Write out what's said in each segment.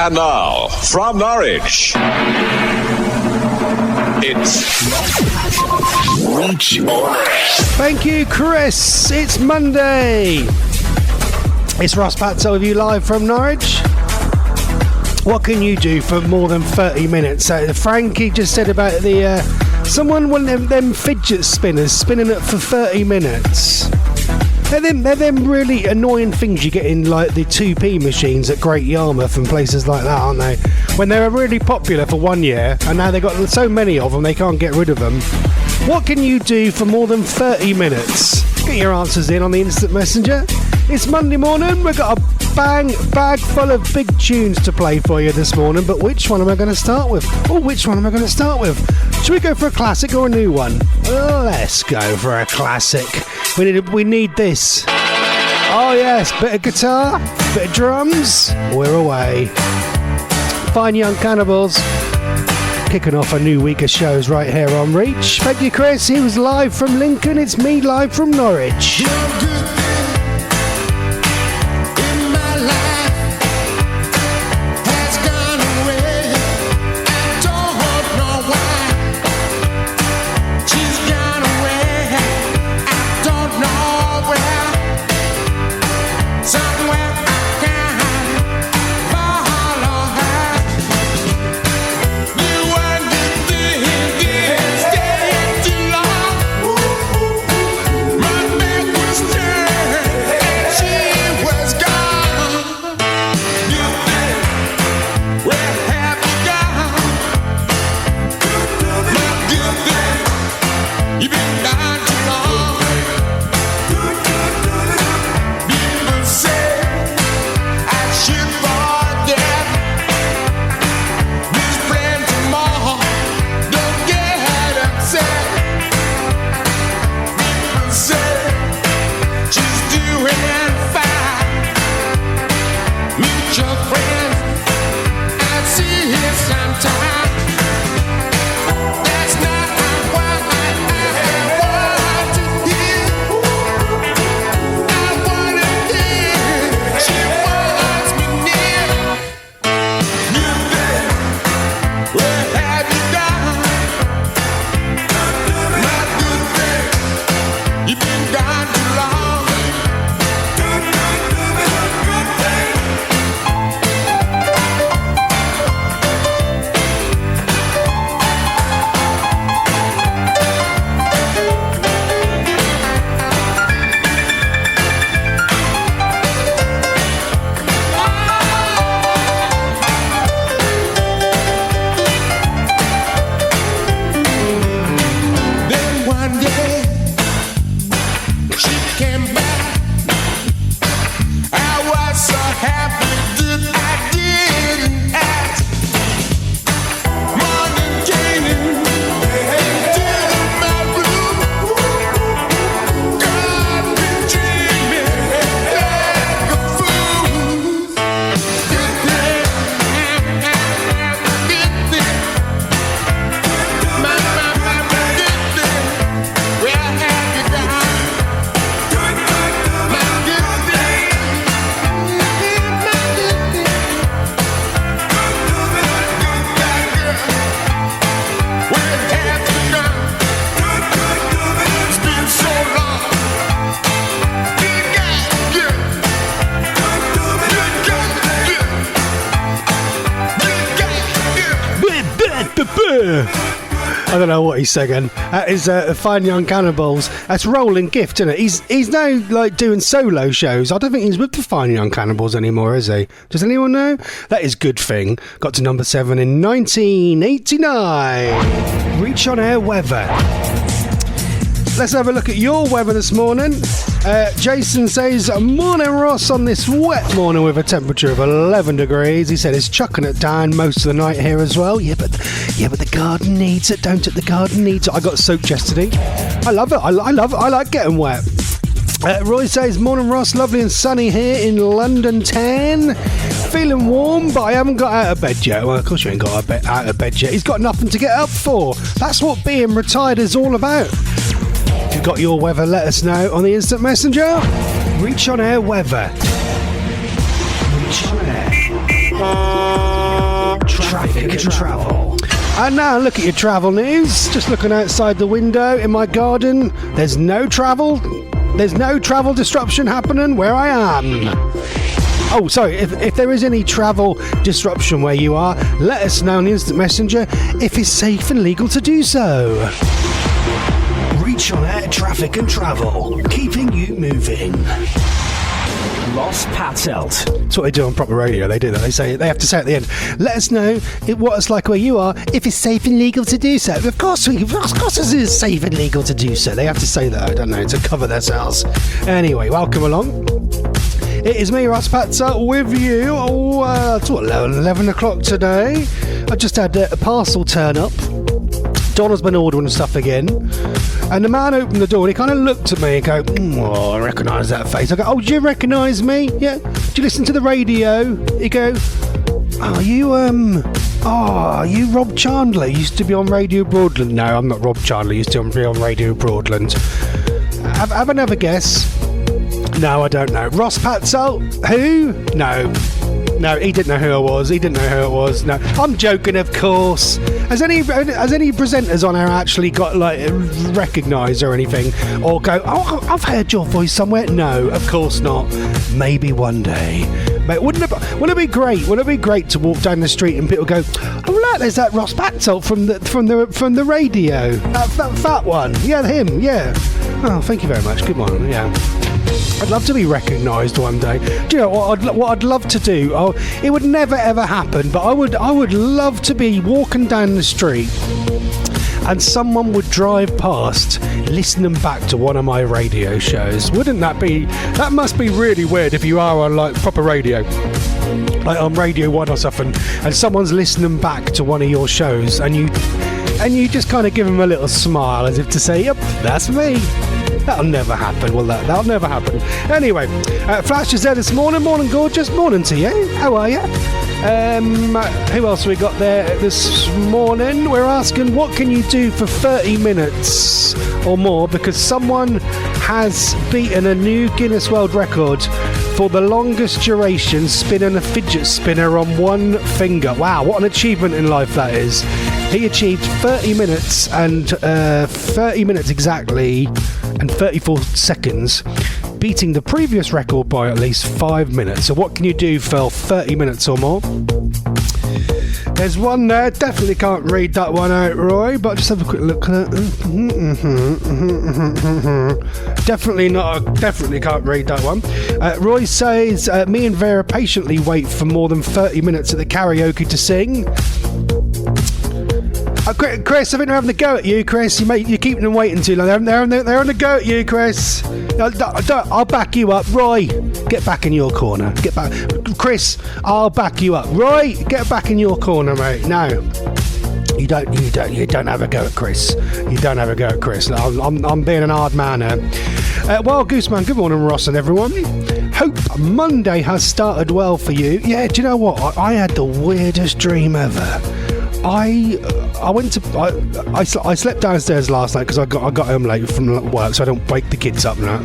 And now, from Norwich, it's Reach On. Thank you, Chris. It's Monday. It's Ross Patzelt with you live from Norwich. What can you do for more than 30 minutes? Frankie just said about the someone one of them fidget spinners spinning it for 30 minutes. They're them really annoying things you get in like the 2p machines at Great Yarmouth and places like that, aren't they? When they were really popular for 1 year and now they've got so many of them they can't get rid of them. What can you do for more than 30 minutes? Get your answers in on the Instant Messenger. It's Monday morning, we've got a bag full of big tunes to play for you this morning, but which one am I going to start with? Should we go for a classic or a new one? Let's go for a classic. We need this. Oh yes, bit of guitar, bit of drums, we're away. Fine Young Cannibals, kicking off a new week of shows right here on Reach. Thank you, Chris. He was live from Lincoln. It's me live from Norwich. I don't know what he's singing. That is Fine Young Cannibals. That's Rolling Gift, isn't it? He's now like doing solo shows. I don't think he's with the Fine Young Cannibals anymore, is he? Does anyone know? That is Good Thing. Got to number 7 in 1989. Reach On Air weather. Let's have a look at your weather this morning. Jason says, morning Ross on this wet morning with a temperature of 11 degrees. He said it's chucking it down most of the night here as well. Yeah, but the garden needs it, don't it? The garden needs it. I got soaked yesterday. I love it. I love it. I like getting wet. Roy says, morning Ross, lovely and sunny here in London 10. Feeling warm, but I haven't got out of bed yet. Well, of course you ain't got out of bed yet. He's got nothing to get up for. That's what being retired is all about. If you've got your weather, let us know on the Instant Messenger. Reach On Air weather. Reach On Air. traffic and travel. And now look at your travel news. Just looking outside the window in my garden. There's no travel disruption happening where I am. Oh, sorry, if there is any travel disruption where you are, let us know on the Instant Messenger if it's safe and legal to do so. Reach on air traffic and travel, keeping you moving. Lost Patzelt. That's what they do on proper radio. They do that. They have to say at the end, let us know what it's like where you are, if it's safe and legal to do so. Of course it is safe and legal to do so. They have to say that, I don't know, to cover themselves. Anyway, welcome along. It is me, Ross Patzelt, with you. It's 11 o'clock today. I just had a parcel turn up. Donna's been ordering stuff again. And the man opened the door and he kind of looked at me and go, I recognise that face. I go, do you recognise me? Yeah. Do you listen to the radio? He go, you Rob Chandler? Used to be on Radio Broadland. No, I'm not Rob Chandler. Used to be on Radio Broadland. Have another guess. No, I don't know. Ross Patzelt? Who? No, he didn't know who I was. No, I'm joking, of course. Has any presenters on air actually got recognised or anything, or go, I've heard your voice somewhere? No, of course not. Maybe one day. Mate, wouldn't it be great? Wouldn't it be great to walk down the street and people go, look, there's that Ross Patzelt from the radio. That fat one. Yeah, him. Yeah. Oh, thank you very much. Good morning. Yeah. I'd love to be recognised one day. Do you know what I'd love to do? It would never ever happen, but I would love to be walking down the street and someone would drive past listening back to one of my radio shows. Wouldn't that be? That must be really weird if you are on proper radio, like on Radio 1 or something, and someone's listening back to one of your shows, and you just kind of give them a little smile as if to say, yep, that's me. That'll never happen, will that? That'll never happen. Anyway, Flash is there this morning. Morning, gorgeous. Morning to you. How are you? Who else we got there this morning? We're asking, what can you do for 30 minutes or more? Because someone has beaten a new Guinness World Record for the longest duration spinning a fidget spinner on one finger. Wow, what an achievement in life that is. He achieved 30 minutes and 30 minutes exactly and 34 seconds, beating the previous record by at least 5 minutes. So what can you do for 30 minutes or more? There's one there. Definitely can't read that one out, Roy, but just have a quick look at it. Definitely can't read that one. Roy says, me and Vera patiently wait for more than 30 minutes at the karaoke to sing. Chris, I think they're having a go at you, Chris. You're keeping them waiting too long. They're on the go at you, Chris. I'll back you up. Roy, get back in your corner. Get back. Chris, I'll back you up. Roy, get back in your corner, mate. No. You don't have a go at Chris. You don't have a go at Chris. I'm being an hard man here. Wild Goose Man, good morning, Ross and everyone. Hope Monday has started well for you. Yeah, do you know what? I had the weirdest dream ever. I slept downstairs last night because I got home late from work, so I don't wake the kids up now.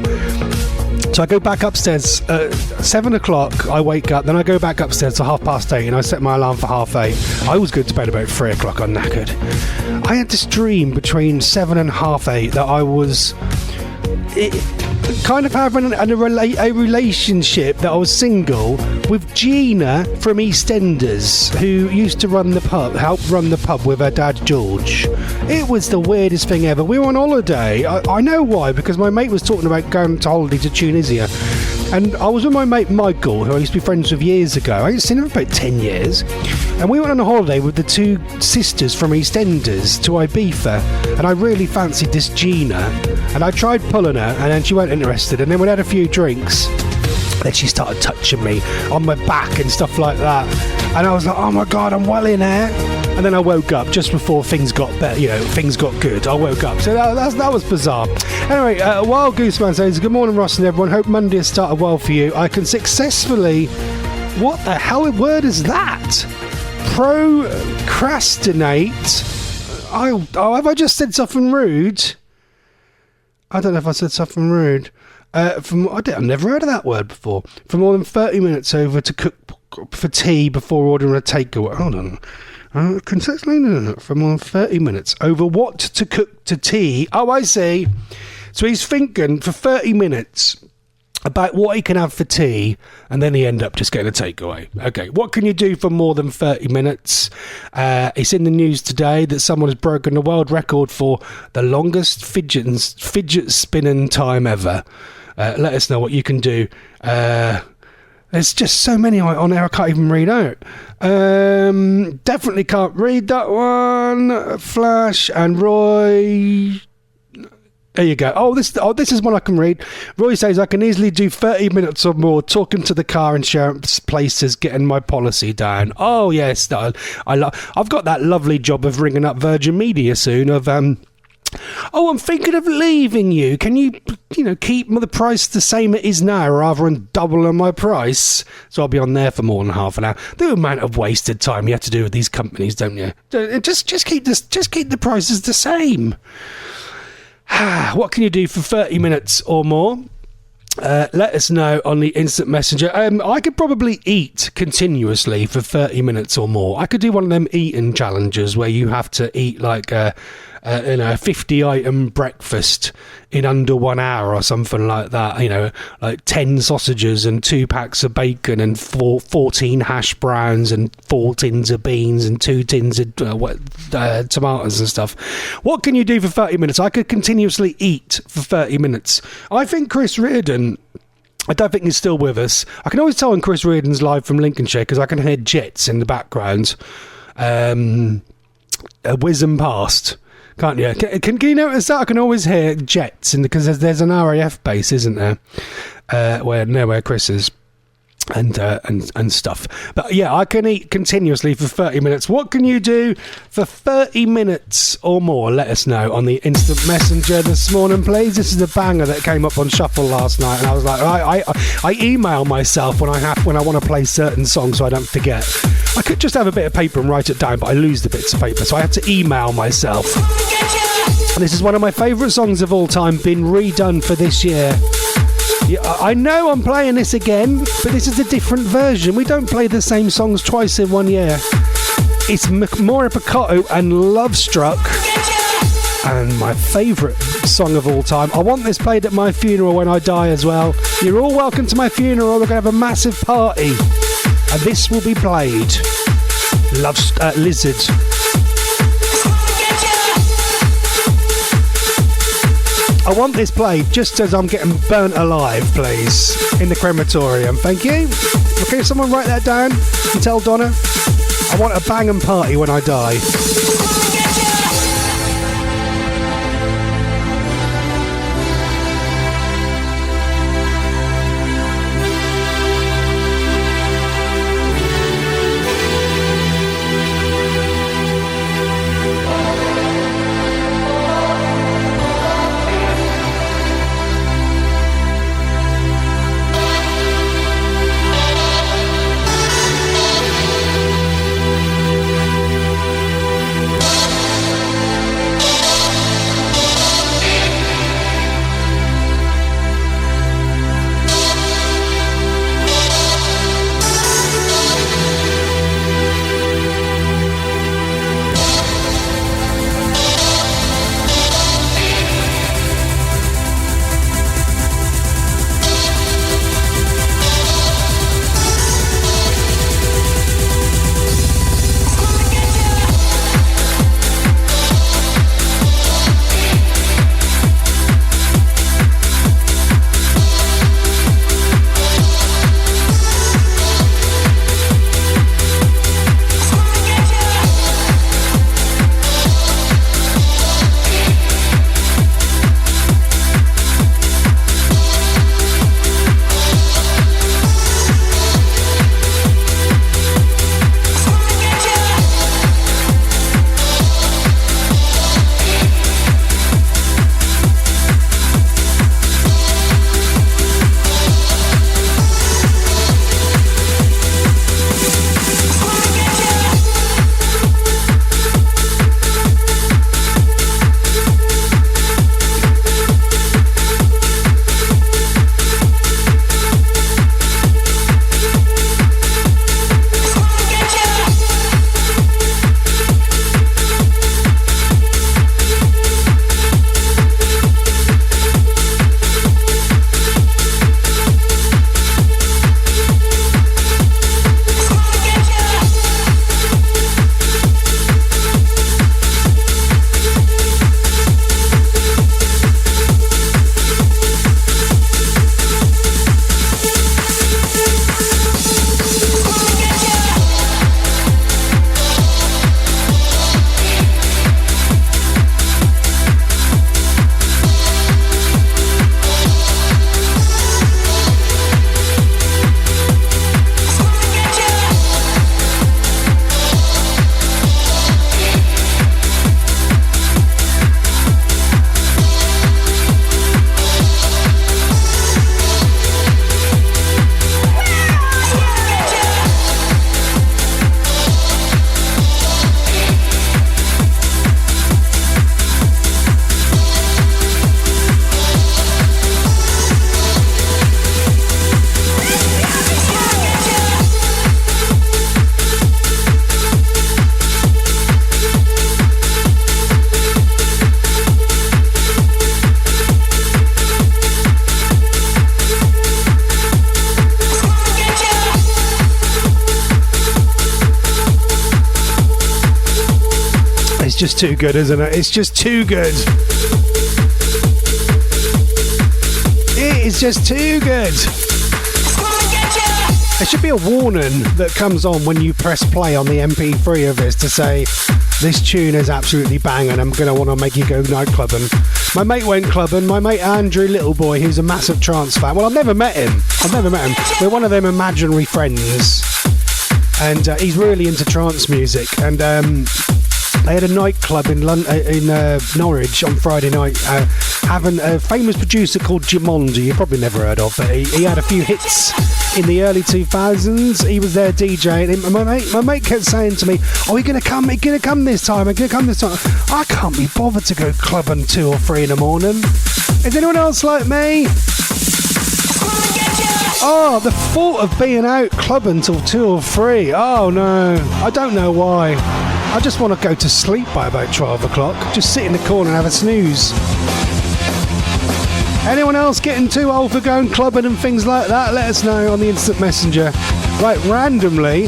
So I go back upstairs at 7 o'clock. I wake up, then I go back upstairs to 8:30, and I set my alarm for 8:30. I always go to bed about 3 o'clock. I'm knackered. I had this dream between 7 and 8:30 that I was kind of having a relationship, that I was single with Gina from EastEnders, who used to help run the pub with her dad George. It was the weirdest thing ever. We were on holiday. I know why, because my mate was talking about going to holiday to Tunisia, and I was with my mate Michael, who I used to be friends with years ago. I hadn't seen him for about 10 years, and we went on a holiday with the two sisters from EastEnders to Ibiza, and I really fancied this Gina, and I tried pulling her, and then she weren't interested, and then we had a few drinks. Then she started touching me on my back and stuff like that, and I was like, oh my god, I'm well in there. And then I woke up just before things got better, things got good. I woke up, so that was bizarre. Anyway, Wild Goose Man says, good morning, Ross and everyone. Hope Monday has started well for you. I can successfully, what the hell word is that? Procrastinate. Have I just said something rude? I don't know if I said something rude. I've never heard of that word before. For more than 30 minutes over to for tea before ordering a takeaway. Hold on. Consistently for more than 30 minutes. Over what to cook to tea. Oh, I see. So he's thinking for 30 minutes about what he can have for tea, and then he end up just getting a takeaway. Okay, what can you do for more than 30 minutes? It's in the news today that someone has broken the world record for the longest fidget spinning time ever. Let us know what you can do. There's just so many on there I can't even read out. Definitely can't read that one. Flash and Roy... There you go. Oh, this is one I can read. Roy says, I can easily do 30 minutes or more talking to the car insurance places, getting my policy down. Oh, yes. I've got that lovely job of ringing up Virgin Media soon of... I'm thinking of leaving you. Can you keep the price the same it is now rather than doubling my price? So I'll be on there for more than half an hour. The amount of wasted time you have to do with these companies, don't you? Just keep the prices the same. What can you do for 30 minutes or more? Let us know on the instant messenger. I could probably eat continuously for 30 minutes or more. I could do one of them eating challenges where you have to eat like a 50-item breakfast in under 1 hour or something like that. Like 10 sausages and 2 packs of bacon and 14 hash browns and 4 tins of beans and 2 tins of tomatoes and stuff. What can you do for 30 minutes? I could continuously eat for 30 minutes. I think Chris Reardon... I don't think he's still with us. I can always tell when Chris Reardon's live from Lincolnshire because I can hear jets in the background whizzing past. Can't you? Can you notice that? I can always hear jets because there's an RAF base, isn't there? Where Chris is. And stuff. But yeah, I can eat continuously for 30 minutes. What can you do for 30 minutes or more? Let us know on the instant messenger this morning, please. This is a banger that came up on Shuffle last night, and I was like, I email myself when I want to play certain songs so I don't forget. I could just have a bit of paper and write it down, but I lose the bits of paper, so I have to email myself. And this is one of my favourite songs of all time, been redone for this year. Yeah, I know I'm playing this again, but this is a different version. We don't play the same songs twice in 1 year. It's Mauro Picotto and Luvstuck, and my favourite song of all time. I want this played at my funeral when I die as well. You're all welcome to my funeral. We're going to have a massive party, and this will be played. Lizard. I want this played just as I'm getting burnt alive, please, in the crematorium. Thank you. Okay, someone write that down and tell Donna. I want a banging party when I die. just too good, isn't it? It's just too good. It is just too good. There should be a warning that comes on when you press play on the MP3 of this to say, this tune is absolutely banging, I'm going to want to make you go night clubbing. My mate went clubbing, my mate Andrew Littleboy, who's a massive trance fan. Well, I've never met him. We're one of them imaginary friends. And he's really into trance music. And they had a nightclub in Norwich on Friday night, having a famous producer called Jumanji, you've probably never heard of, but he had a few hits in the early 2000s. He was there DJing, and my mate kept saying to me, "Oh, you're gonna come this time, I can't be bothered to go clubbing 2 or 3 in the morning. Is anyone else like me? Oh, the thought of being out clubbing till 2 or 3. Oh no, I don't know why. I just want to go to sleep by about 12 o'clock. Just sit in the corner and have a snooze. Anyone else getting too old for going clubbing and things like that? Let us know on the instant messenger. Right, randomly,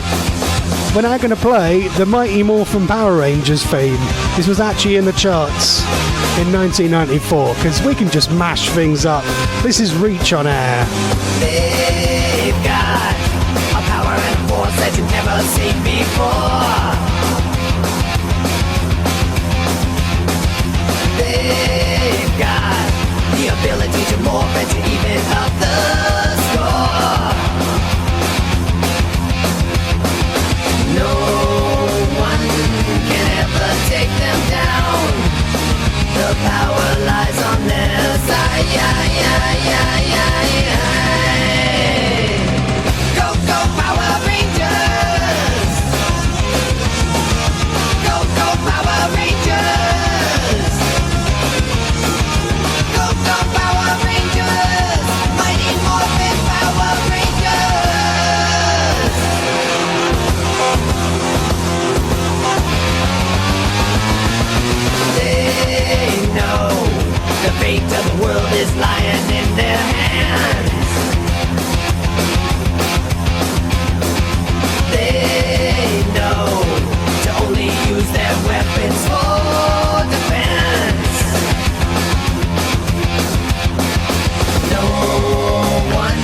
we're now going to play the Mighty Morph'n Power Rangers theme. This was actually in the charts in 1994, because we can just mash things up. This is Reach on Air. They've got a power and a force that you've never seen before. They've got the ability to morph and to even up the score. No one can ever take them down. The power lies on their side. Go, go, Power Rangers! Go, go, Power Rangers! Go, go, Power Rangers! Mighty Morphin Power Rangers! They know the fate of the world is lying in their hands. They know to only use their weapons for defense. No one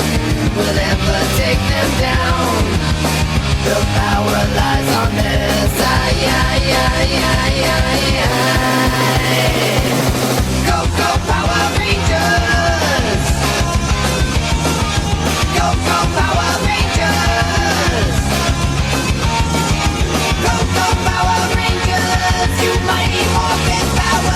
will ever take them down. The power lies on their side. Go, go, Power Rangers! Go, go, Power Rangers! Go, go, Power Rangers! You mighty Morphin Power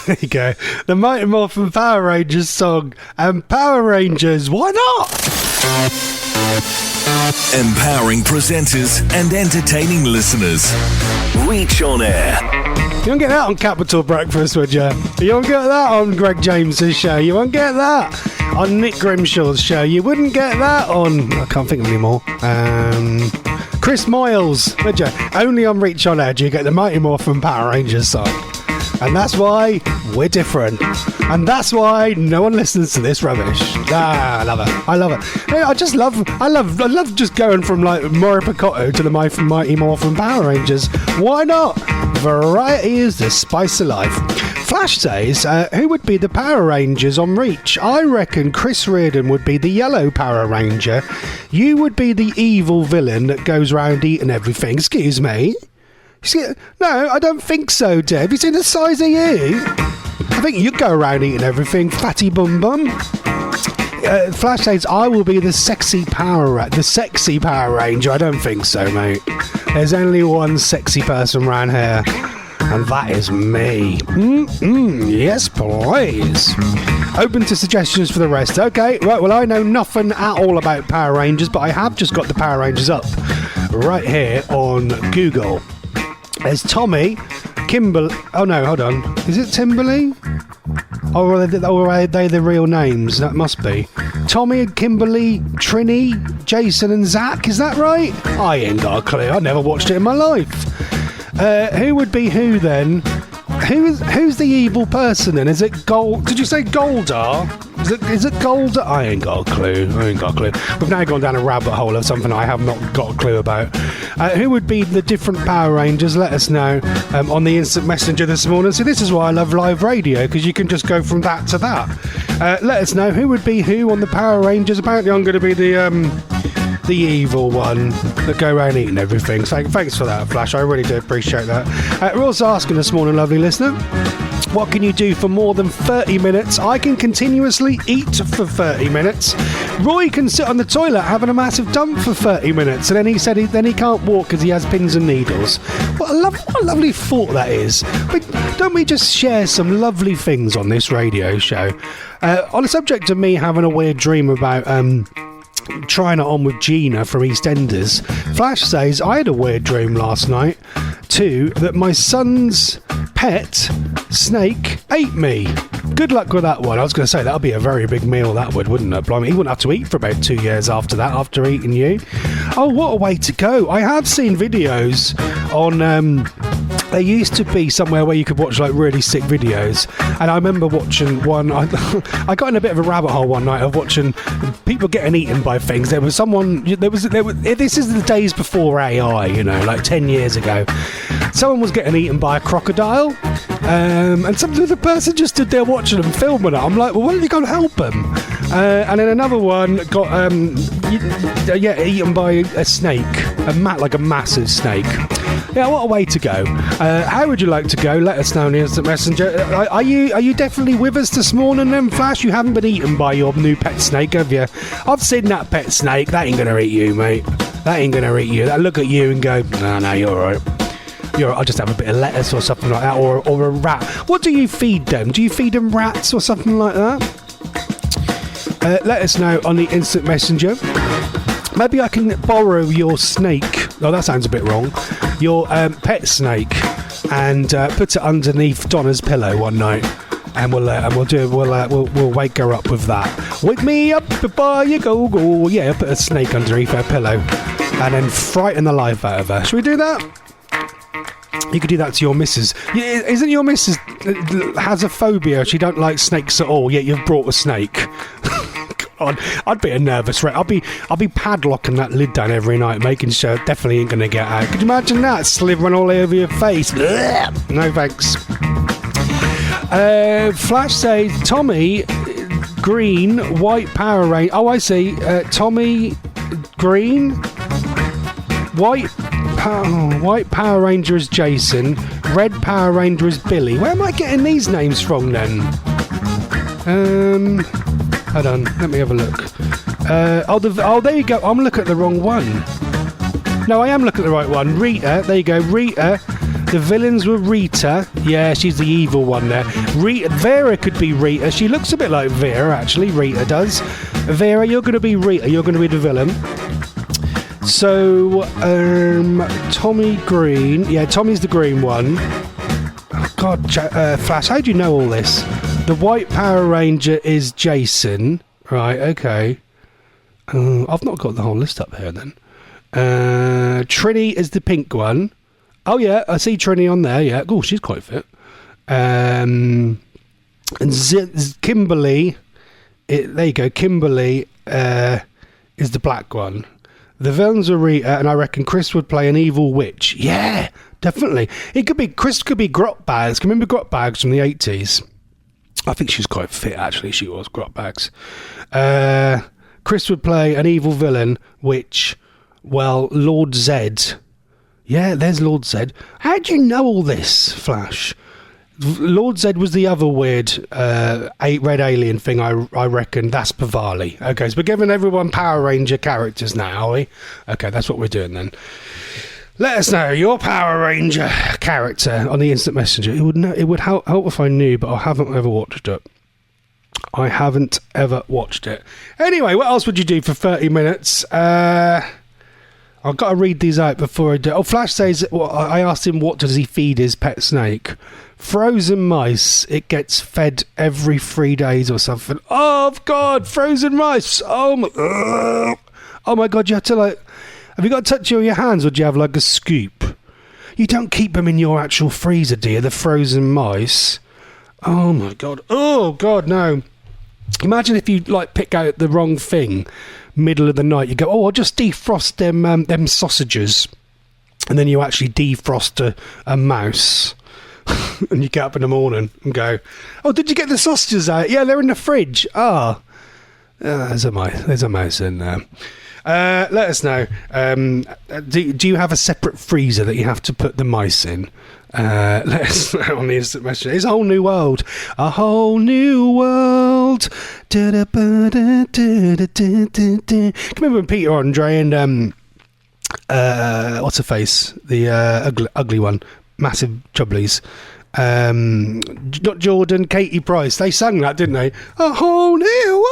There you go. The Mighty Morphin Power Rangers song. And Power Rangers, why not? Empowering presenters and entertaining listeners. Reach on Air. You won't get that on Capital Breakfast, would you? You won't get that on Greg James's show. You won't get that. on Nick Grimshaw's show. You wouldn't get that on... I can't think of any more. Chris Moyles, would you? Only on Reach On Air do you get the Mighty Morphin Power Rangers song. And that's why we're different. And that's why no one listens to this rubbish. I love it. I love it. I love just going from like Mauro Picotto to the Mighty Morphin Power Rangers. Why not? Variety is the spice of life. Flash says, who would be the Power Rangers on Reach? I reckon Chris Reardon would be the yellow Power Ranger. You would be the evil villain that goes around eating everything. Excuse me? No, I don't think so, Dave. Have you seen the size of you? I think you'd go around eating everything, fatty bum bum. Flash says, I will be the sexy Power Ranger. I don't think so, mate. There's only one sexy person around here, and that is me. Yes, please. Open to suggestions for the rest. Okay, right, well, I know nothing at all about Power Rangers, but I have just got the Power Rangers up right here on Google. There's Tommy, Kimberly... Oh, no, hold on. Is it Timberly? Or are they the real names? That must be. Tommy, Kimberly, Trini, Jason and Zach, is that right? I ain't got a clue. I never watched it in my life. Who would be who, then? Who's the evil person, then? Is it Gold... Did you say Goldar? Is it Goldar? I ain't got a clue. We've now gone down a rabbit hole of something I have not got a clue about. Who would be the different Power Rangers? Let us know on the instant messenger this morning. So this is why I love live radio, because you can just go from that to that. Let us know who would be who on the Power Rangers. Apparently I'm going to be the evil one that go around eating everything. So thanks for that, Flash. I really do appreciate that. We're also asking this morning, lovely listener, what can you do for more than 30 minutes? I can continuously eat for 30 minutes. Roy can sit on the toilet having a massive dump for 30 minutes, and then he said he can't walk because he has pins and needles. What a lovely thought that is. But don't we just share some lovely things on this radio show? On the subject of me having a weird dream about trying it on with Gina from EastEnders, Flash says, I had a weird dream last night too, that my son's pet snake ate me. Good luck with that one. I was going to say, that would be a very big meal, that wouldn't it? Blimey, he wouldn't have to eat for about 2 years after that, after eating you. Oh, what a way to go. I have seen videos on... there used to be somewhere where you could watch like really sick videos, and I remember watching one. I got in a bit of a rabbit hole one night of watching people getting eaten by things. There was someone. This is the days before AI, like 10 years ago. Someone was getting eaten by a crocodile, and the person just stood there watching them, filming it. I'm like, well, why don't you go and help them? And then another one got eaten by a snake, like a massive snake. Yeah, what a way to go. How would you like to go? Let us know on the instant messenger. Are you definitely with us this morning then, Flash? You haven't been eaten by your new pet snake, have you? I've seen that pet snake. That ain't going to eat you, mate. That ain't going to eat you. That look at you and go, no, you're all right. I'll just have a bit of lettuce or something like that, or a rat. What do you feed them? Do you feed them rats or something like that? Let us know on the instant messenger. Maybe I can borrow your snake. Oh, that sounds a bit wrong. Your pet snake, and put it underneath Donna's pillow one night, and we'll wake her up with that. Wake me up before you go. Yeah, put a snake underneath her pillow, and then frighten the life out of her. Should we do that? You could do that to your missus. Isn't your missus has a phobia? She don't like snakes at all. Yet you've brought a snake. I'd be a nervous wreck. I'll be padlocking that lid down every night, making sure it definitely ain't gonna get out. Could you imagine that slithering all over your face? No thanks. Flash says Tommy Green, White Power Ranger. Oh, I see. Tommy Green, White Power Ranger is Jason. Red Power Ranger is Billy. Where am I getting these names from then? Hold on, let me have a look. There you go. I'm looking at the wrong one. No, I am looking at the right one. Rita, there you go. Rita. The villains were Rita. Yeah, she's the evil one there. Vera could be Rita. She looks a bit like Vera, actually. Rita does. Vera, you're going to be Rita. You're going to be the villain. So, Tommy Green. Yeah, Tommy's the green one. Oh, God, Flash, how do you know all this? The White Power Ranger is Jason. Right, okay. I've not got the whole list up here then. Trini is the pink one. Oh, yeah, I see Trini on there, yeah. Oh, she's quite fit. And Kimberly, there you go, Kimberly is the black one. The villains are Rita, and I reckon Chris would play an evil witch. Yeah, definitely. Chris could be Grotbags. Can you remember Grotbags from the 80s? I think she's quite fit, actually. She was Grotbags. Chris would play an evil villain, which, well, Lord Zed. Yeah, there's Lord Zed. How do you know all this, Flash? Lord Zed was the other weird red alien thing, I reckon. That's Pavali. Okay, so we're giving everyone Power Ranger characters now, are we? Okay, that's what we're doing then. Let us know your Power Ranger character on the instant messenger. It would help if I knew, but I haven't ever watched it. Anyway, what else would you do for 30 minutes? I've got to read these out before I do. Oh, Flash says, well, I asked him what does he feed his pet snake. Frozen mice. It gets fed every 3 days or something. Oh, God, frozen mice. Oh, my God, you have to, like... Have you got to touch it with your hands, or do you have, like, a scoop? You don't keep them in your actual freezer, do you, the frozen mice? Oh, my God. Oh, God, no. Imagine if you, like, pick out the wrong thing, middle of the night. You go, I'll just defrost them sausages. And then you actually defrost a mouse. And you get up in the morning and go, oh, did you get the sausages out? Yeah, they're in the fridge. There's a mouse in there. Let us know. Do you have a separate freezer that you have to put the mice in? Let us know on the instant message. It's a whole new world. A whole new world. Can you remember when Peter Andre and what's her face? The ugly one. Massive Chubblies. Not Jordan, Katie Price. They sang that, didn't they? A whole new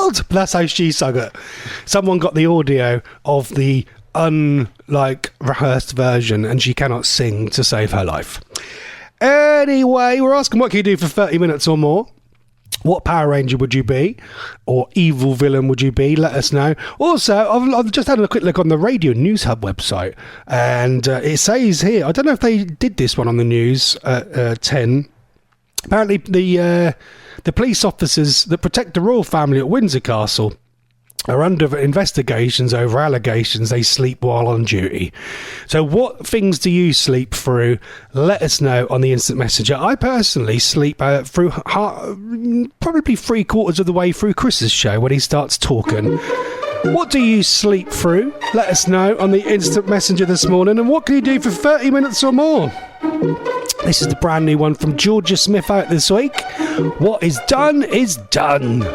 world. That's how she sung it. Someone got the audio of the rehearsed version, and she cannot sing to save her life. Anyway, we're asking what can you do for 30 minutes or more. What Power Ranger would you be? Or evil villain would you be? Let us know. Also, I've just had a quick look on the Radio News Hub website, and it says here, I don't know if they did this one on the news at 10. Apparently, the police officers that protect the royal family at Windsor Castle are under investigations over allegations they sleep while on duty. So what things do you sleep through? Let us know on the instant messenger. I personally sleep through probably 3/4 of the way through Chris's show when he starts talking. What do you sleep through? Let us know on the instant messenger this morning. And what can you do for 30 minutes or more? This is the brand new one from Jorja Smith out this week. What is done is done.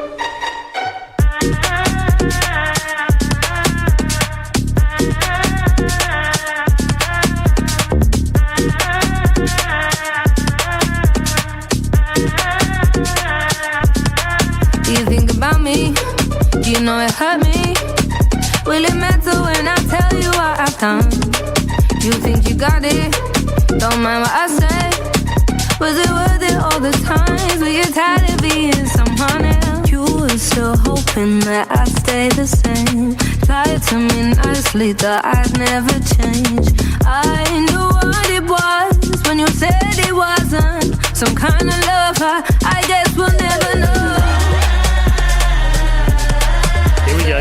You know it hurt me. Will it matter when I tell you what I've done? You think you got it? Don't mind what I say. Was it worth it all the times we get tired of being someone else? You were still hoping that I'd stay the same. Lied to me nicely that I'd never change. I knew what it was when you said it wasn't some kind of love. I guess we'll never know. Here we go.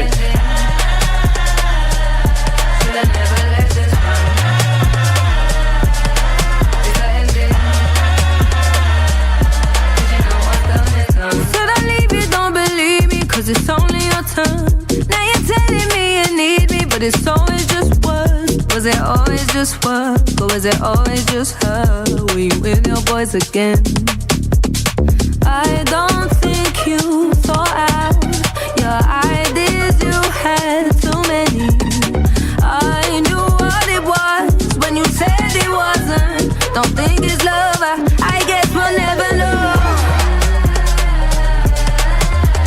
Should I leave you? Don't believe me, 'cause it's only your turn. Now you're telling me you need me, but it's always just words. Was it always just work, or was it always just her? Were you with your boys again? I don't think you thought out your ideas, you had too many. I knew what it was when you said it wasn't. Don't think it's love, I guess we'll never know.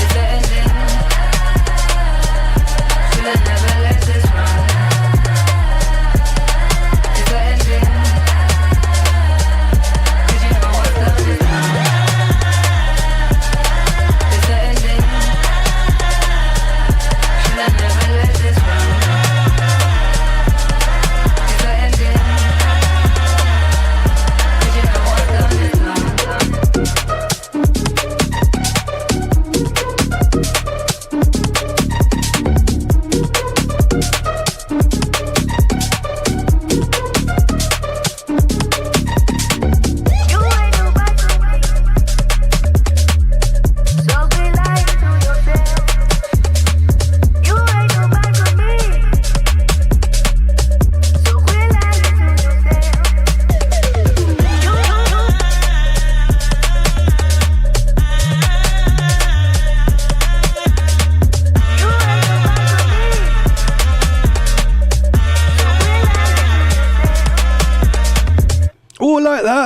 It's the ending. Should've never let this run. It's the ending. 'Cause you know what's done is done.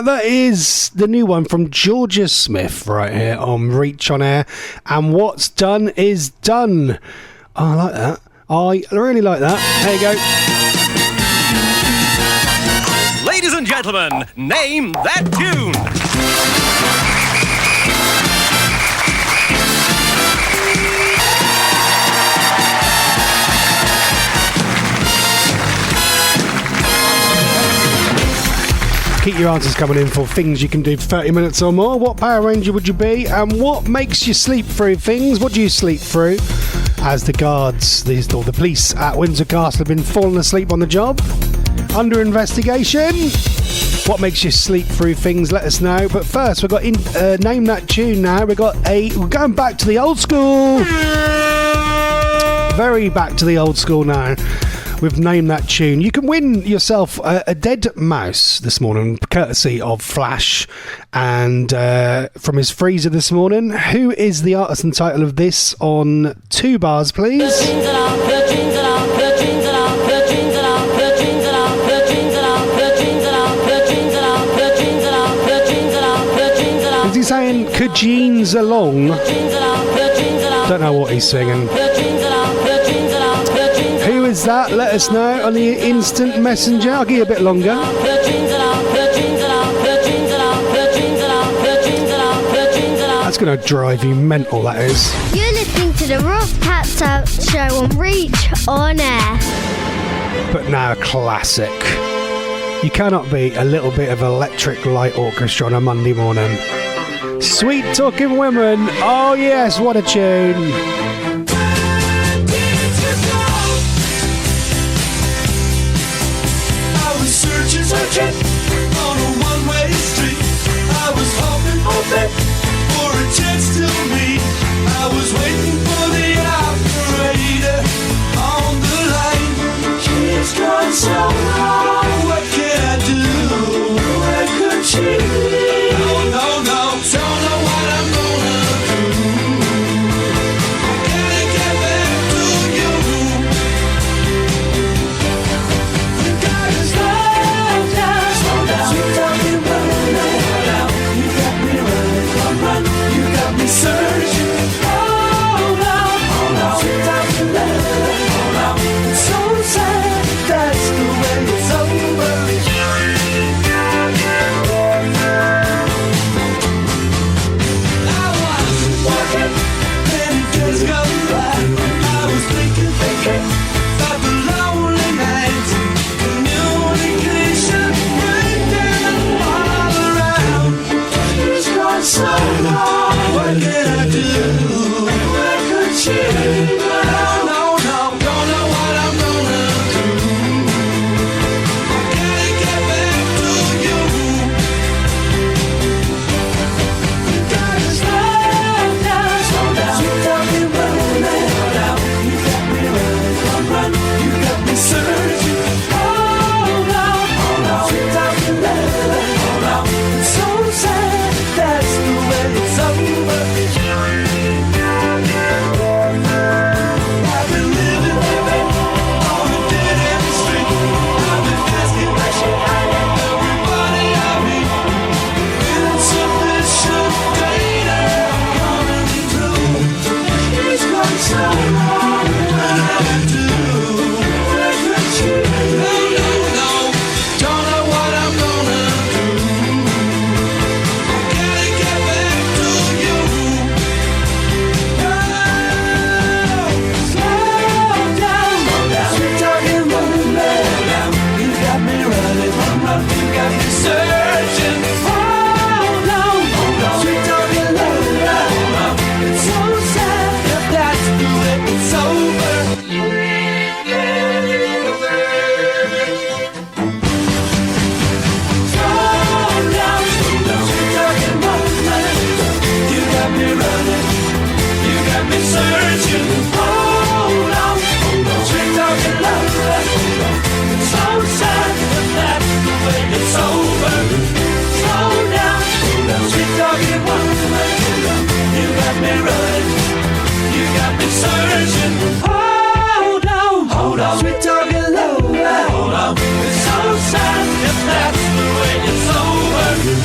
That is the new one from Jorja Smith right here on Reach on Air. And what's done is done. Oh, I like that. I really like that. There you go. Ladies and gentlemen, name that tune. Keep your answers coming in for things you can do for 30 minutes or more. What Power Ranger would you be? And what makes you sleep through things? What do you sleep through? As the guards, the police at Windsor Castle have been falling asleep on the job. Under investigation. What makes you sleep through things? Let us know. But first, we've got Name That Tune now. We're going back to the old school. Very back to the old school now. With Name That Tune. You can win yourself a dead mouse this morning, courtesy of Flash. And from his freezer this morning, who is the artist and title of this on 2 bars, please? Is he saying "Jeans along"? Don't know what he's singing. Who is that? Let us know on the instant messenger. I'll give you a bit longer. That's going to drive you mental, that is. You're listening to the Ross Patzelt Show on Reach on Air. But now a classic. You cannot beat a little bit of Electric Light Orchestra on a Monday morning. Sweet Talking Women. Oh yes, what a tune. Searching on a one-way street. I was hoping for a chance to meet. I was waiting for the operator on the line. She's gone so long. What can I do? Where could she be? No, don't know what I'm gonna do. Gotta get back to you. You gotta slow down. Sweet talking woman, you got me running, run. You got me searching. Hold on. Sweet talking love, it's so sad. That's the way it's over. I was walking, many days gone by. I was thinking about the lonely nights, communication breakdown all around. She's gone so long. What can I do? Where could she be? No, don't know what I'm gonna do. Gotta get back to you. You gotta slow down. Sweet talking woman, you got me running, run. You got me searching. Hold on. Sweet talking love, it's so sad. That's the way it's over. I've been living on a dead-end street. I've been asking everybody I meet. Insufficient data coming through. He's gone so long. What do I do? Where could she be? No, don't know what I'm gonna do. Gotta get back to you. Slow down. Sweet talking woman, you got me running, you got me searching. Hold on. Sweet talking love, it's so sad if that's the way it's over. Slow down. Sweet talking woman, you got me running, you got me searching. Hold on. Sweet talking love, it's so sad if that's the way it's over. Slow down. Sweet talking woman, you got me running, you got me searching. Hold on. Sweet talking love, it's so sad if that's the way it's over.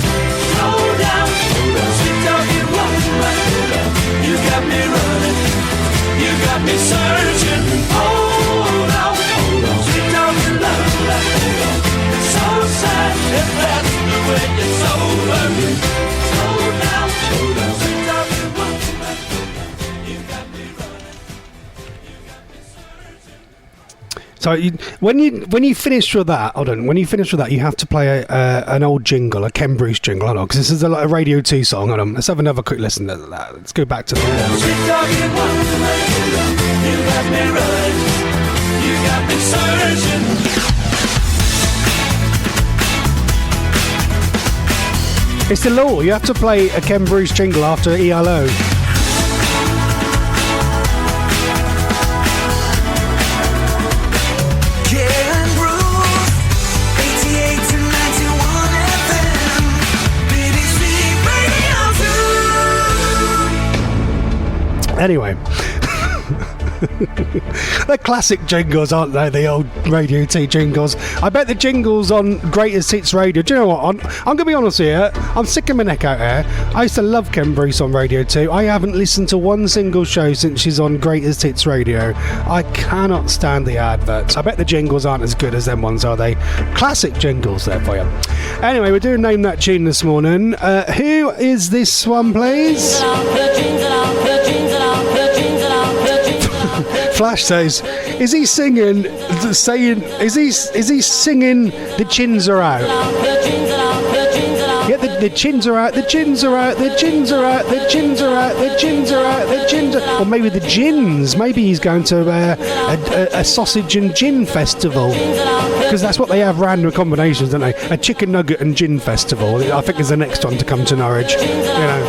So when you finish with that, hold on. When you finish with that, you have to play an old jingle, a Ken Bruce jingle. Hold on, because this is a Radio 2 song. Hold on, let's have another quick listen to that. Let's go back to the. Sweet talking wonderland, you got me running, you got me searching. It's the law. You have to play a Ken Bruce jingle after ELO. Anyway, they're classic jingles, aren't they? The old Radio T jingles. I bet the jingles on Greatest Hits Radio. Do you know what? I'm going to be honest here. I'm sick of my neck out here. I used to love Ken Bruce on Radio 2. I haven't listened to one single show since she's on Greatest Hits Radio. I cannot stand the adverts. I bet the jingles aren't as good as them ones, are they? Classic jingles there for you. Anyway, we're doing Name That Tune this morning. Who is this one, please? Flash says, is he singing, saying, is he singing The Chins Are Out? Yeah, the chins are out, the chins are out, the chins are out, the chins are out, the chins are out, the chins are... Or maybe the gins. Maybe he's going to a sausage and gin festival. Because that's what they have, random combinations, don't they? A chicken nugget and gin festival. I think is the next one to come to Norwich. You know.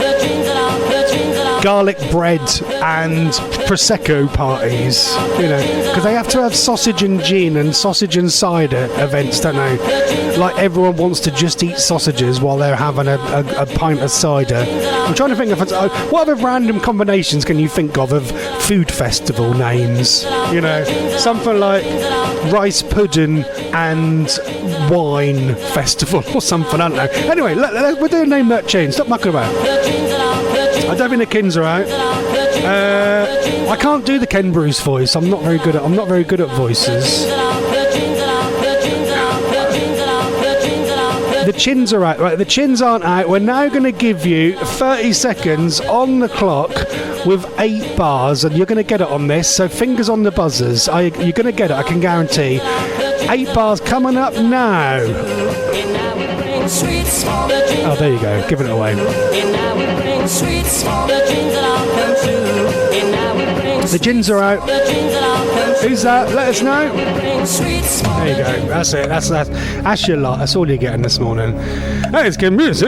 Garlic bread and Prosecco parties, you know, because they have to have sausage and gin and sausage and cider events, don't they? Like everyone wants to just eat sausages while they're having a pint of cider. I'm trying to think of what other random combinations can you think of food festival names? You know, something like rice pudding and wine festival or something, I don't know. Anyway, we're doing Name That Tune. Stop mucking about. I don't think the Kins are out. I can't do the Ken Bruce voice. I'm not very good at voices. The chins are out. Right, the chins aren't out. We're now going to give you 30 seconds on the clock with 8 bars, and you're going to get it on this. So fingers on the buzzers. You're going to get it. I can guarantee. 8 bars coming up now. Oh, there you go. Giving it away. The gins are out. Who's that? Let us know. There you go. That's it. That's your lot. That's all you're getting this morning. Hey, it's Ken Bruce.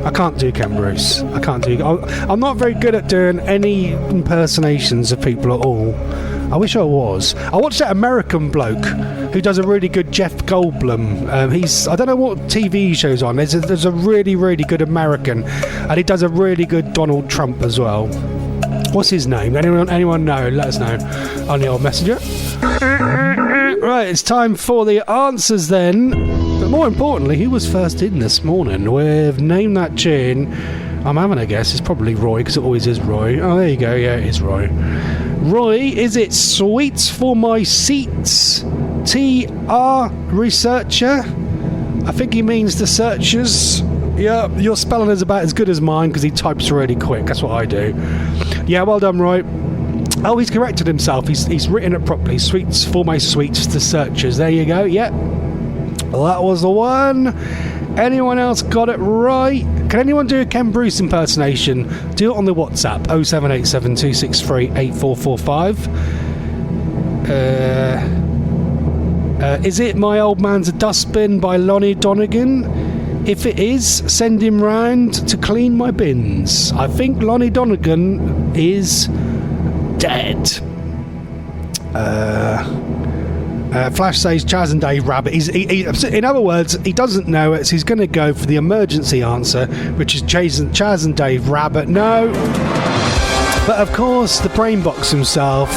I can't do Ken Bruce. I'm not very good at doing any impersonations of people at all. I wish I was. I watched that American bloke who does a really good Jeff Goldblum. I don't know what TV he shows on. There's a really, really good American, and he does a really good Donald Trump as well. What's his name? Anyone know? Let us know on the old messenger. Right, it's time for the answers then. But more importantly, who was first in this morning with Name That Tune? I'm having a guess. It's probably Roy, because it always is Roy. Oh, there you go. Yeah, it is Roy. Roy, is it Sweets for My Seats? TR Researcher? I think he means the searchers. Yeah, your spelling is about as good as mine because he types really quick. That's what I do. Yeah, well done, Roy. Oh, he's corrected himself. He's written it properly. Sweets for My Sweets, the searchers. There you go. Yeah. Well, that was the one. Anyone else got it right? Can anyone do a Ken Bruce impersonation? Do it on the WhatsApp 0787 263 8445. Is it My Old Man's a Dustbin by Lonnie Donegan? If it is, send him round to clean my bins. I think Lonnie Donegan is dead. Flash says Chaz and Dave Rabbit. In other words, he doesn't know it, so he's going to go for the emergency answer, which is Chaz and Dave Rabbit. No. But of course, the brain box himself,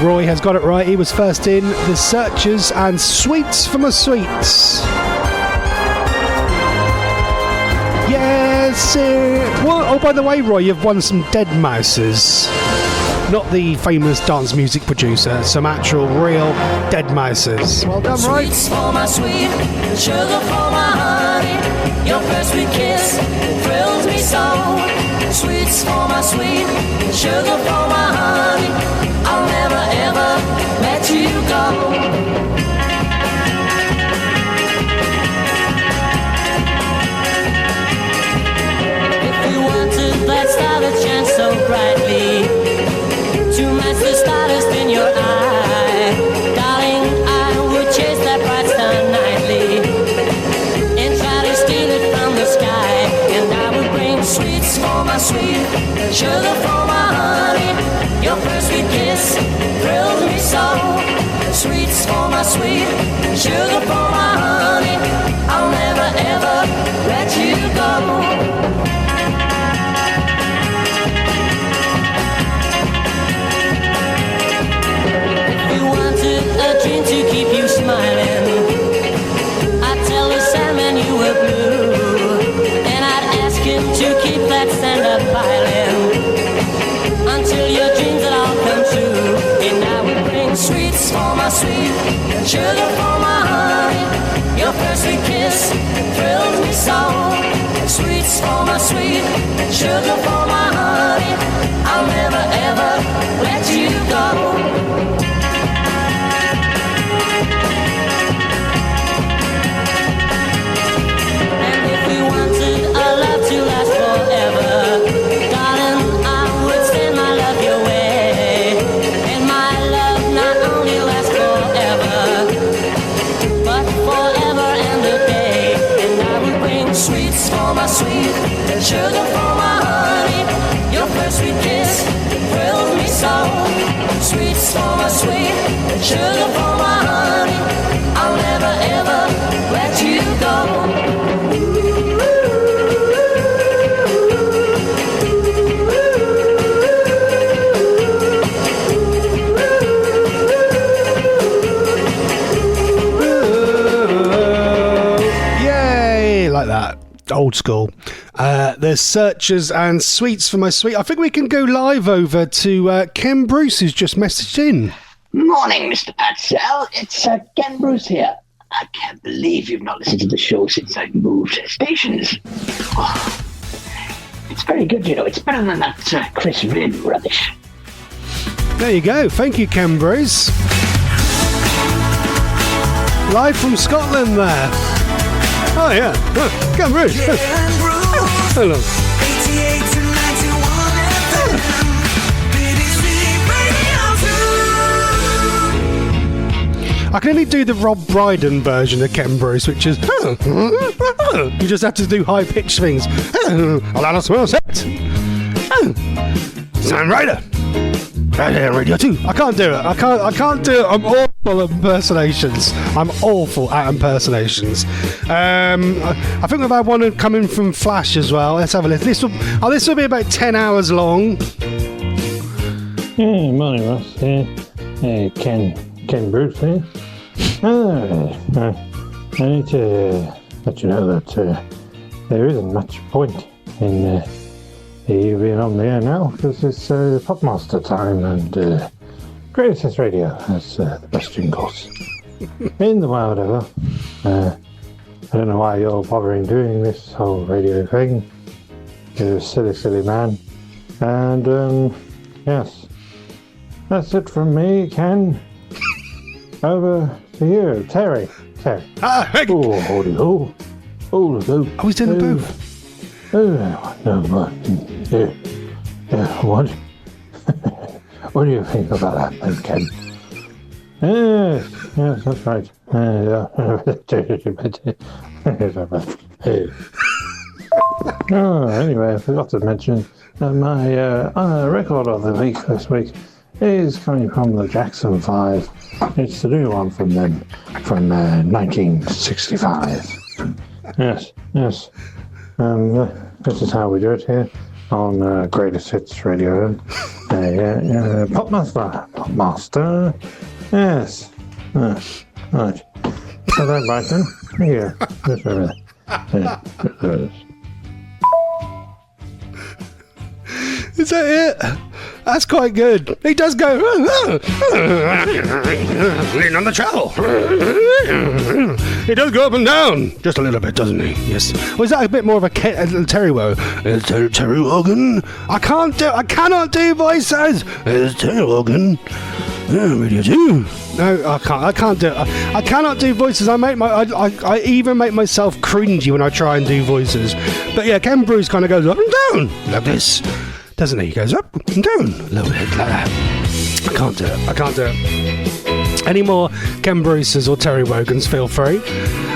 Roy, has got it right. He was first in. The Searchers and Sweets for My Sweets. Yes, sir. Well, oh, by the way, Roy, you've won some Dead Mouses. Not the famous dance music producer, some actual real Dead Mouses. Well done, Roy. Sweets for my sweet, sugar for my honey. Your first sweet kiss thrills me so. Sweets for my sweet, sugar for my honey. I'll never ever brightly to match the stardust in your eye. Darling, I would chase that bright star nightly and try to steal it from the sky. And I would bring sweets for my sweet, sugar for my honey. Your first sweet kiss thrilled me so. Sweets for my sweet, sugar for my honey. I'll never ever let you go. A dream to keep you smiling, I'd tell the Sandman you were blue, and I'd ask him to keep that sand up piling until your dreams would all come true. And I would bring sweets for my sweet, sugar for my honey. Your first sweet kiss thrilled me so. Sweets for my sweet, sugar for my honey. I'll never ever let you go. To last forever, darling, I would send my love your way, and my love not only lasts forever, but forever and a day. And I would bring sweets for my sweet, sugar for my honey. Your first sweet kiss thrilled me so. Sweets for my sweet, sugar for my honey. I'll never ever let you go. Like that, old school. There's Searchers and Sweets for my sweet. I think we can go live over to Ken Bruce, who's just messaged in. Morning, Mr. Patzelt. It's Ken Bruce here. I can't believe you've not listened to the show since I moved stations. Oh, it's very good, you know. It's better than that Chris Ridd rubbish. There you go. Thank you, Ken Bruce. Live from Scotland there. Oh, yeah. Ken Bruce. Hello. 88 to 91 FM. I can only do the Rob Brydon version of Ken Bruce, which is you just have to do high pitched things. Alana Smallset. Sam Ryder. Right here on Radio 2. I can't do it. I can't do it. I'm awful at impersonations. I'm awful at impersonations. I think we've had one coming from Flash as well. Let's have a listen. This will be about 10 hours long. Yeah, morning, Ross. Ken Bruce here. I need to let you know that there isn't much point in you being on the air now, because it's Popmaster time, and Greatest Hits Radio has the best jingles in the world ever. I don't know why you're bothering doing this whole radio thing. You're a silly, silly man. And yes, that's it from me, Ken. Over to you, Terry. Ah, oh, holy ho. Oh, go. I was doing the booth. No, but what? What do you think about that, then, Ken? Yes, that's right. Anyway, I forgot to mention that my record of the week this week is coming from the Jackson 5. It's the new one from them, from 1965. Yes. This is how we do it here on Greatest Hits Radio. Popmaster. Yes. Right. So that right then. Here. Just over there. Is that it? That's quite good. He does go lean on the trowel. He does go up and down just a little bit, doesn't he? Yes. Was that a bit more of a Terry Terry Wogan? I cannot do voices. It's Terry Wogan. Yeah, Radio 2. No, I can't do it. I cannot do voices. I even make myself cringy when I try and do voices. But yeah, Ken Bruce kind of goes up and down like this. doesn't he? He goes up and down a little bit like that. I can't do it. Any more Ken Bruce's or Terry Wogan's, feel free.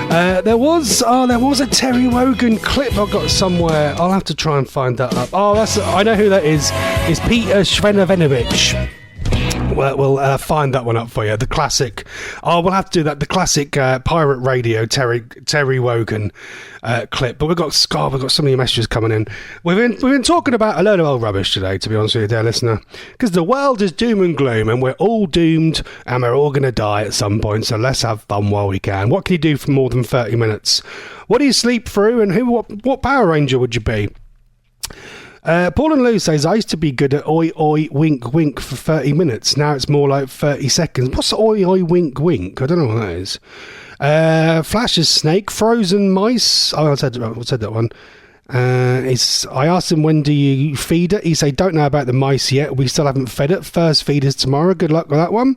There was a Terry Wogan clip I got somewhere. I'll have to try and find that up. I know who that is. It's Peter Svenovenovich. We'll find that one up for you. The classic. We'll have to do that. The classic pirate radio Terry Wogan clip. But we've got so many messages coming in. We've been talking about a load of old rubbish today, to be honest with you, dear listener, because the world is doom and gloom, and we're all doomed, and we're all going to die at some point. So let's have fun while we can. What can you do for more than 30 minutes? What do you sleep through, and what Power Ranger would you be? Paul and Lou says, I used to be good at oi oi wink wink for 30 minutes. Now it's more like 30 seconds. What's oi oi wink wink? I don't know what that is. Flash's snake, frozen mice. I said that one. I asked him, when do you feed it? He said, don't know about the mice yet. We still haven't fed it. First feed is tomorrow. Good luck with that one.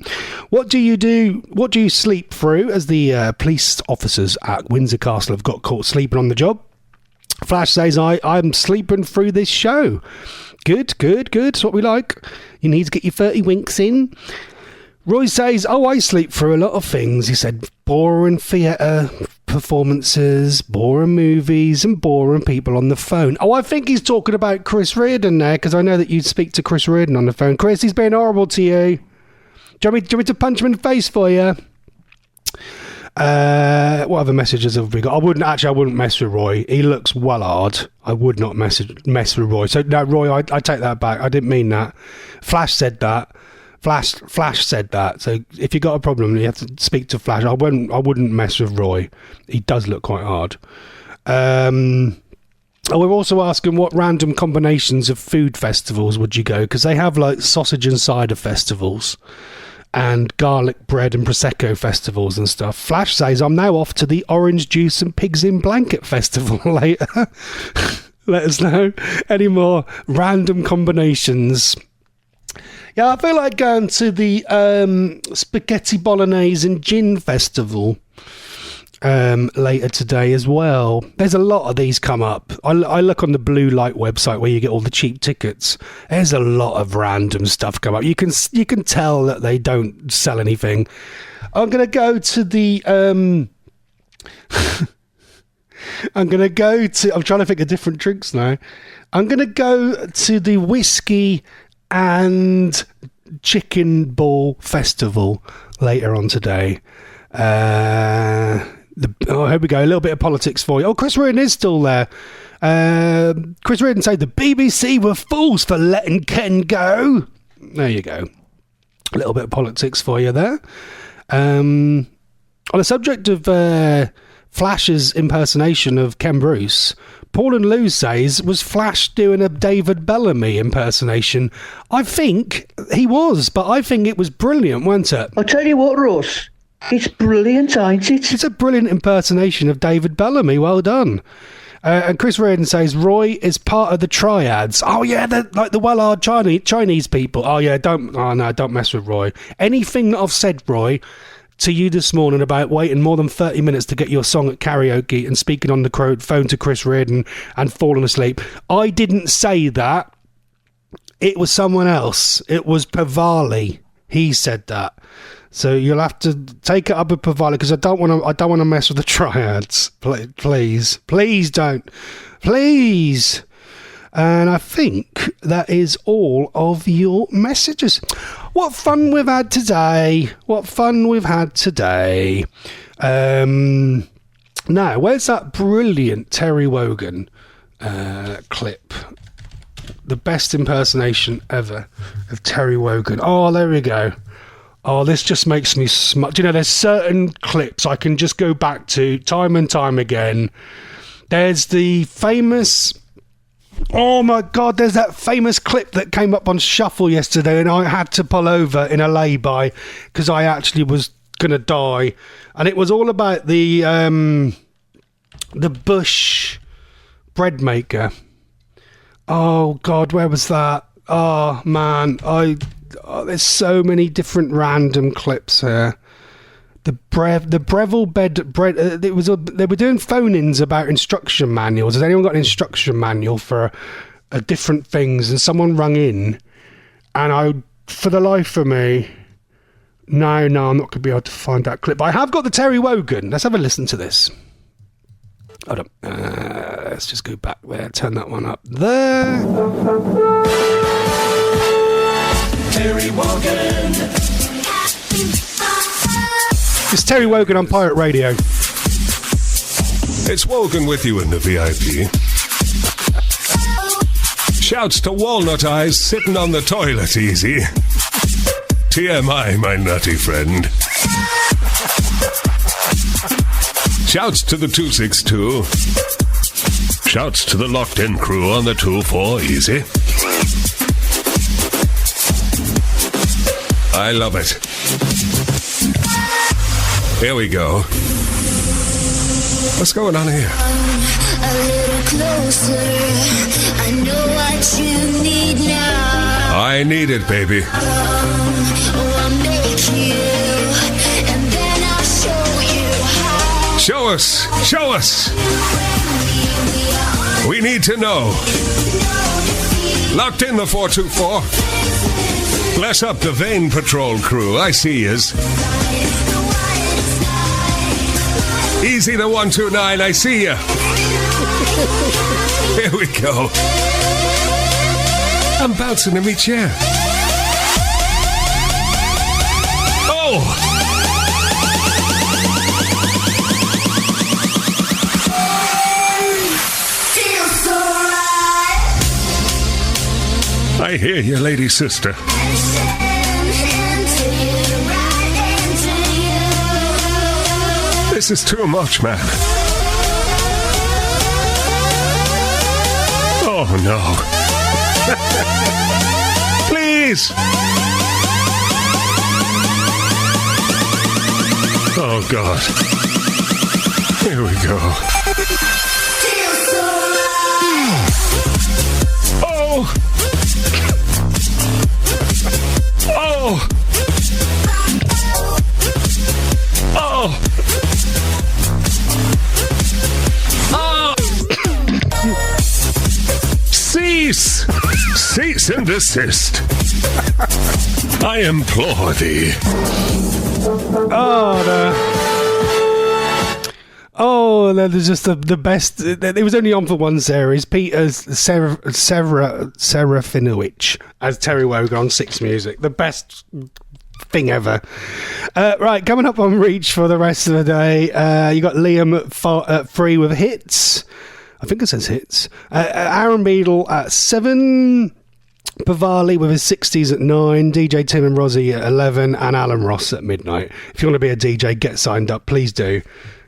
What do you sleep through? As the police officers at Windsor Castle have got caught sleeping on the job. Flash says, I'm sleeping through this show. Good. That's what we like. You need to get your 30 winks in. Roy says, I sleep through a lot of things. He said, boring theatre performances, boring movies, and boring people on the phone. I think he's talking about Chris Reardon there, because I know that you speak to Chris Reardon on the phone. Chris, he's been horrible to you. Do you want me to punch him in the face for you? What other messages have we got? I wouldn't mess with Roy. He looks well hard. I would not mess with Roy. So no, Roy, I take that back. I didn't mean that. Flash said that. Flash said that. So if you got a problem, you have to speak to Flash. I wouldn't mess with Roy. He does look quite hard. We're also asking, what random combinations of food festivals would you go? Because they have like sausage and cider festivals, and garlic bread and Prosecco festivals and stuff. Flash says, I'm now off to the orange juice and pigs in blanket festival later. Let us know any more random combinations. Yeah, I feel like going to the spaghetti bolognese and gin festival later today as well. There's a lot of these come up. I look on the Blue Light website where you get all the cheap tickets. There's a lot of random stuff come up. You can tell that they don't sell anything. I'm going to go to the I'm trying to think of different drinks now. I'm going to go to the whiskey and chicken ball festival later on today. Here we go. A little bit of politics for you. Chris Reardon is still there. Chris Reardon said the BBC were fools for letting Ken go. There you go. A little bit of politics for you there. On the subject of Flash's impersonation of Ken Bruce, Paul and Lou says, was Flash doing a David Bellamy impersonation? I think he was, but I think it was brilliant, wasn't it? I'll tell you what, Ross. It's brilliant, ain't it? It's a brilliant impersonation of David Bellamy. Well done. And Chris Reardon says, Roy is part of the triads. Oh, yeah, they're like the well-hard Chinese people. Oh, yeah, don't mess with Roy. Anything that I've said, Roy, to you this morning about waiting more than 30 minutes to get your song at karaoke and speaking on the phone to Chris Reardon and falling asleep, I didn't say that. It was someone else. It was Pavali. He said that. So you'll have to take it up with Pavali, because I don't want to mess with the triads. Please don't. Please. And I think that is all of your messages. What fun we've had today. Now, where's that brilliant Terry Wogan clip? The best impersonation ever of Terry Wogan. Oh, there we go. Oh, this just makes me smile. You know, there's certain clips I can just go back to time and time again. There's the famous... Oh, my God, there's that famous clip that came up on Shuffle yesterday, and I had to pull over in a lay-by because I actually was going to die. And it was all about the Bush bread maker. Oh, God, where was that? Oh, man, there's so many different random clips here. The Breville bread. They were doing phone-ins about instruction manuals. Has anyone got an instruction manual for different things, and someone rung in, and for the life of me, no, I'm not going to be able to find that clip. But I have got the Terry Wogan. Let's have a listen to this. Hold on. Let's just go back there. Turn that one up there. Terry Wogan. It's Terry Wogan on Pirate Radio. It's Wogan with you in the VIP. Shouts to Walnut Eyes sitting on the toilet easy. TMI, my nutty friend. Shouts to the 262. Shouts to the locked-in crew on the 24 easy. I love it. Here we go. What's going on here? A little closer. I know what you need now. I need it, baby. I'll make you, and then I'll show you how. Show us. Show us. We need to know. Locked in the 424. Bless up the Vein Patrol crew. I see yous. Easy the 129. I see ya. Here we go. I'm bouncing in my chair. Oh! I hear you, lady sister. This is too much, man. Oh, no. Please. Oh, God. Here we go. Oh. Oh. Oh. Oh. Cease! Cease and desist. I implore thee. Oh, no. Oh, there's just the best. It was only on for one series. Peter Serafinowicz as Terry Wogan on Six Music. The best thing ever. Right, coming up on Reach for the rest of the day, you got Liam at 3 with hits. I think it says hits. Aaron Beadle at 7. Pavali with his 60s at 9, DJ Tim and Rosie at 11, and Alan Ross at midnight. If you want to be a DJ, get signed up, please do,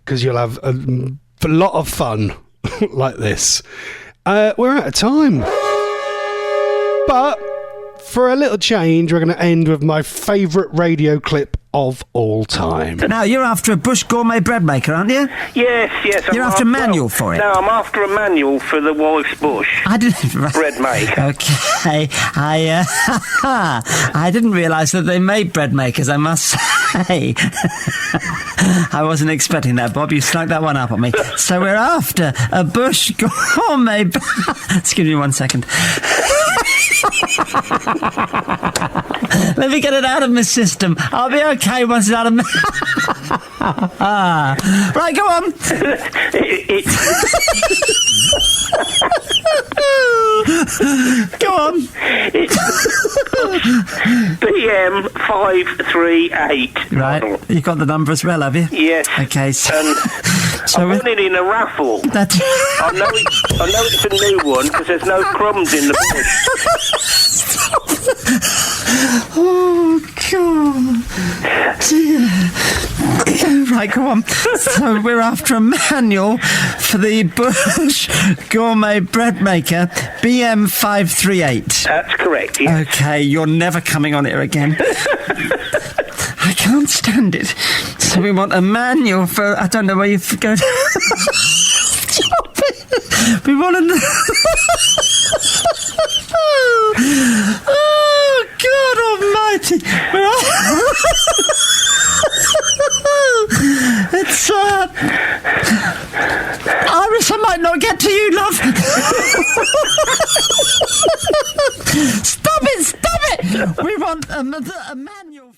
because you'll have a lot of fun like this. We're out of time, but for a little change, we're going to end with my favourite radio clip of all time. Now, you're after a Bush gourmet bread maker, aren't you? Yes. You're after a manual for it? No, I'm after a manual for the wife's Bush bread maker. Okay. I didn't realise that they made bread makers, I must say. I wasn't expecting that, Bob. You snuck that one up on me. So we're after a Bush gourmet... Excuse me 1 second. Let me get it out of my system. I'll be okay once it's out of my... Right, go on. Go on. It's BM538. Right, you've got the number as well, have you? Yes. Okay, so I won it in a raffle. I know it's a new one because there's no crumbs in the bush. Oh, God. Right, go on. So we're after a manual for the Bush gourmet bread maker, BM538. That's correct, yes. Okay, you're never coming on here again. I can't stand it. So we want a manual for... I don't know where you go. Stop it. We want a... Oh, God almighty. It's, Iris, I might not get to you, love. Stop it! We want a manual.